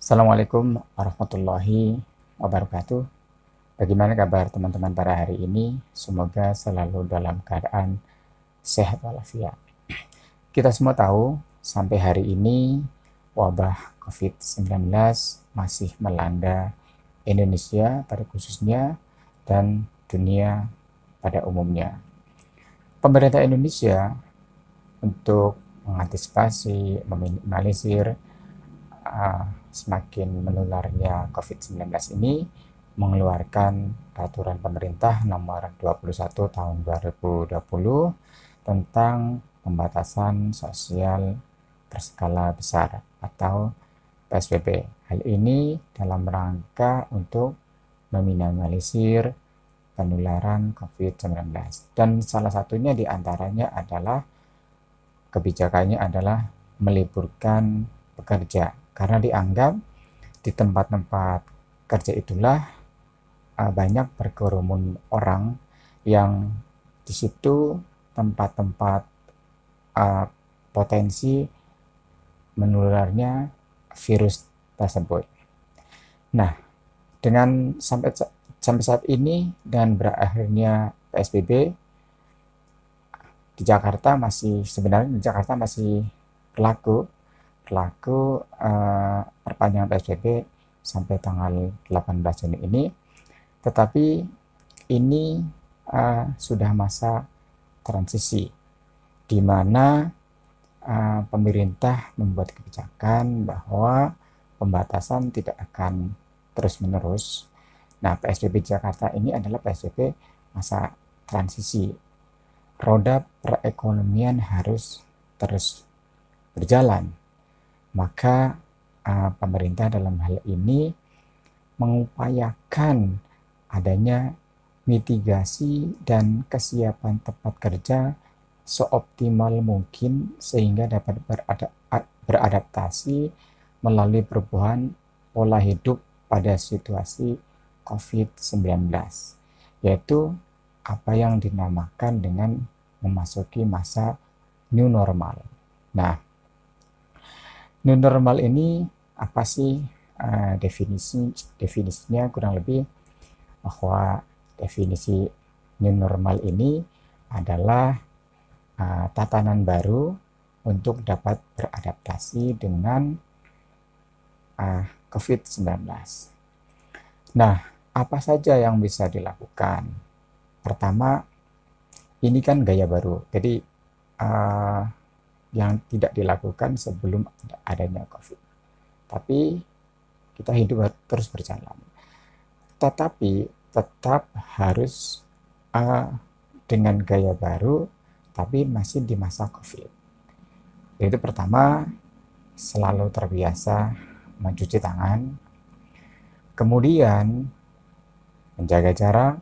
Assalamualaikum warahmatullahi wabarakatuh. Bagaimana kabar teman-teman pada hari ini? Semoga selalu dalam keadaan sehat walafiat. Kita semua tahu sampai hari ini wabah COVID-19 masih melanda Indonesia pada khususnya dan dunia pada umumnya. Pemerintah Indonesia untuk mengantisipasi, meminimalisir semakin menularnya COVID-19 ini mengeluarkan peraturan pemerintah nomor 21 tahun 2020 tentang pembatasan sosial berskala besar atau PSBB. Hal ini dalam rangka untuk meminimalisir penularan COVID-19 dan salah satunya diantaranya adalah kebijakannya adalah meliburkan pekerja karena dianggap di tempat-tempat kerja itulah banyak berkerumun orang yang di situ tempat-tempat potensi menularnya virus tersebut. Nah, dengan sampai saat ini dan berakhirnya PSBB di Jakarta masih berlaku perpanjangan PSBB sampai tanggal 18 Juni ini, tetapi ini sudah masa transisi di mana pemerintah membuat kebijakan bahwa pembatasan tidak akan terus-menerus. Nah, PSBB Jakarta ini adalah PSBB masa transisi. Roda perekonomian harus terus berjalan. Maka pemerintah dalam hal ini mengupayakan adanya mitigasi dan kesiapan tempat kerja seoptimal mungkin sehingga dapat beradaptasi melalui perubahan pola hidup pada situasi COVID-19, yaitu apa yang dinamakan dengan memasuki masa new normal. Nah, new normal ini apa sih definisinya kurang lebih bahwa definisi new normal ini adalah tatanan baru untuk dapat beradaptasi dengan COVID-19. Nah, apa saja yang bisa dilakukan? Pertama, ini kan gaya baru, jadi yang tidak dilakukan sebelum adanya COVID. Tapi kita hidup terus berjalan. Tetapi tetap harus dengan gaya baru, tapi masih di masa COVID. Yaitu pertama, selalu terbiasa mencuci tangan, kemudian menjaga jarak,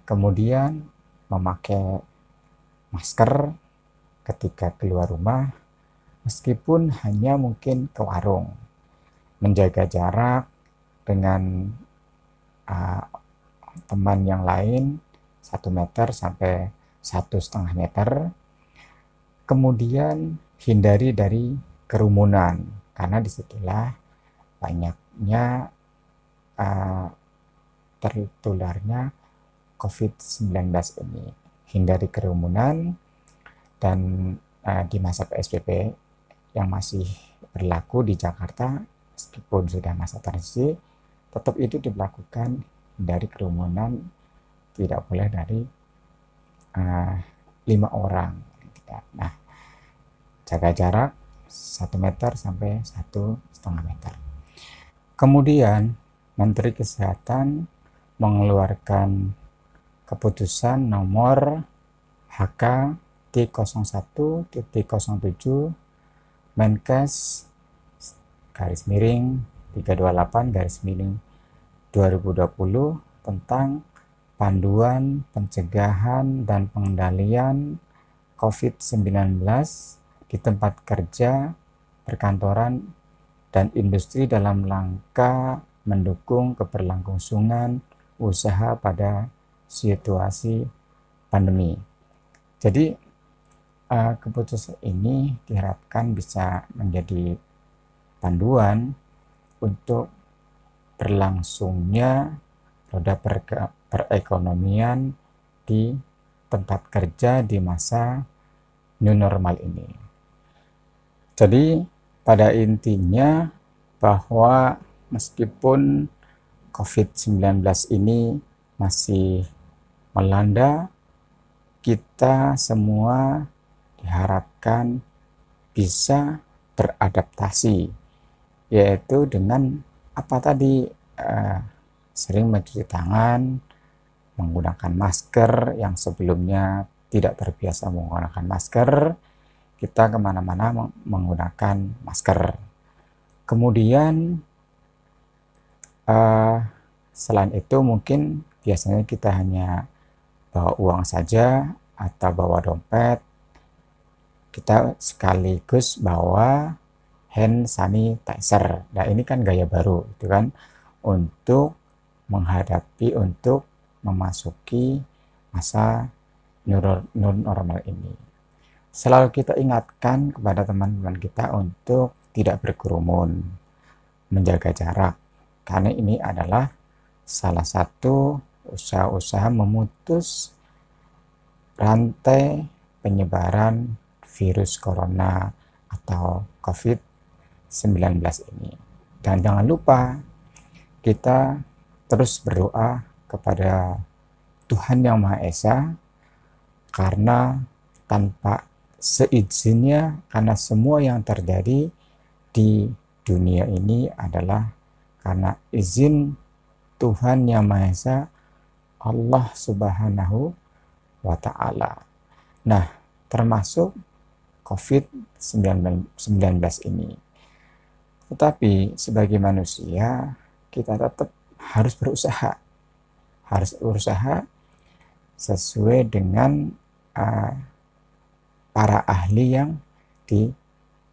kemudian memakai masker ketika keluar rumah, meskipun hanya mungkin ke warung, menjaga jarak dengan teman yang lain 1 meter sampai 1,5 meter, kemudian hindari dari kerumunan karena disitulah banyaknya tertularnya COVID-19 ini. Hindari kerumunan. Dan di masa PSBB yang masih berlaku di Jakarta, meskipun sudah masa transisi, tetap itu dilakukan dari kerumunan, tidak boleh dari 5 orang. Nah, jaga jarak 1 meter sampai 1,5 meter. Kemudian Menteri Kesehatan mengeluarkan keputusan nomor HK T01.07 Menkes _328 tentang panduan pencegahan dan pengendalian COVID-19 di tempat kerja, perkantoran, dan industri dalam rangka mendukung keberlangsungan usaha pada situasi pandemi. Jadi keputusan ini diharapkan bisa menjadi panduan untuk berlangsungnya roda perekonomian di tempat kerja di masa new normal ini. Jadi pada intinya bahwa meskipun COVID-19 ini masih melanda, kita semua diharapkan bisa beradaptasi, yaitu dengan apa tadi, sering mencuci tangan, menggunakan masker yang sebelumnya tidak terbiasa menggunakan masker, kita kemana-mana menggunakan masker. Kemudian selain itu mungkin biasanya kita hanya bawa uang saja atau bawa dompet, kita sekaligus bawa hand sanitizer. Nah ini kan gaya baru itu kan, untuk menghadapi, untuk memasuki masa new normal ini. Selalu kita ingatkan kepada teman-teman kita untuk tidak berkerumun, menjaga jarak, karena ini adalah salah satu usaha-usaha memutus rantai penyebaran virus corona atau COVID-19 ini. Dan jangan lupa kita terus berdoa kepada Tuhan Yang Maha Esa, karena tanpa seizinnya, karena semua yang terjadi di dunia ini adalah karena izin Tuhan Yang Maha Esa, Allah Subhanahu wa Ta'ala. Nah, termasuk COVID-19 ini. Tetapi sebagai manusia, kita tetap harus berusaha sesuai dengan para ahli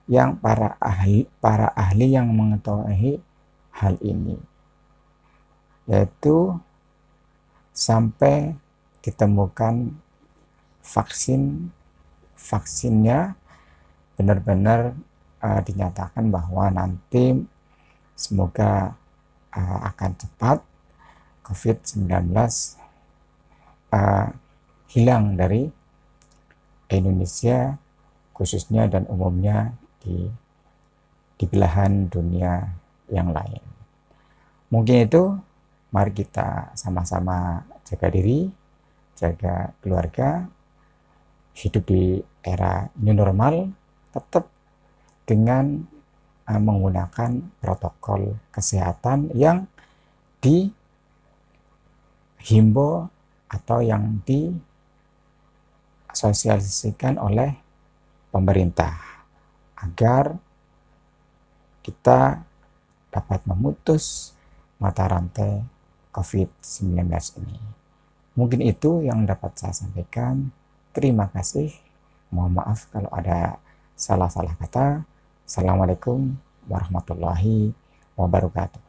yang mengetahui hal ini, yaitu sampai ditemukan vaksinnya benar-benar dinyatakan bahwa nanti semoga akan cepat COVID-19 hilang dari Indonesia khususnya dan umumnya di belahan dunia yang lain. Mungkin itu, mari kita sama-sama jaga diri, jaga keluarga, hidup di era new normal, tetap dengan menggunakan protokol kesehatan yang dihimbau atau yang disosialisasikan oleh pemerintah, agar kita dapat memutus mata rantai COVID-19 ini. Mungkin itu yang dapat saya sampaikan. Terima kasih. Mohon maaf kalau ada salah-salah kata. Assalamualaikum warahmatullahi wabarakatuh.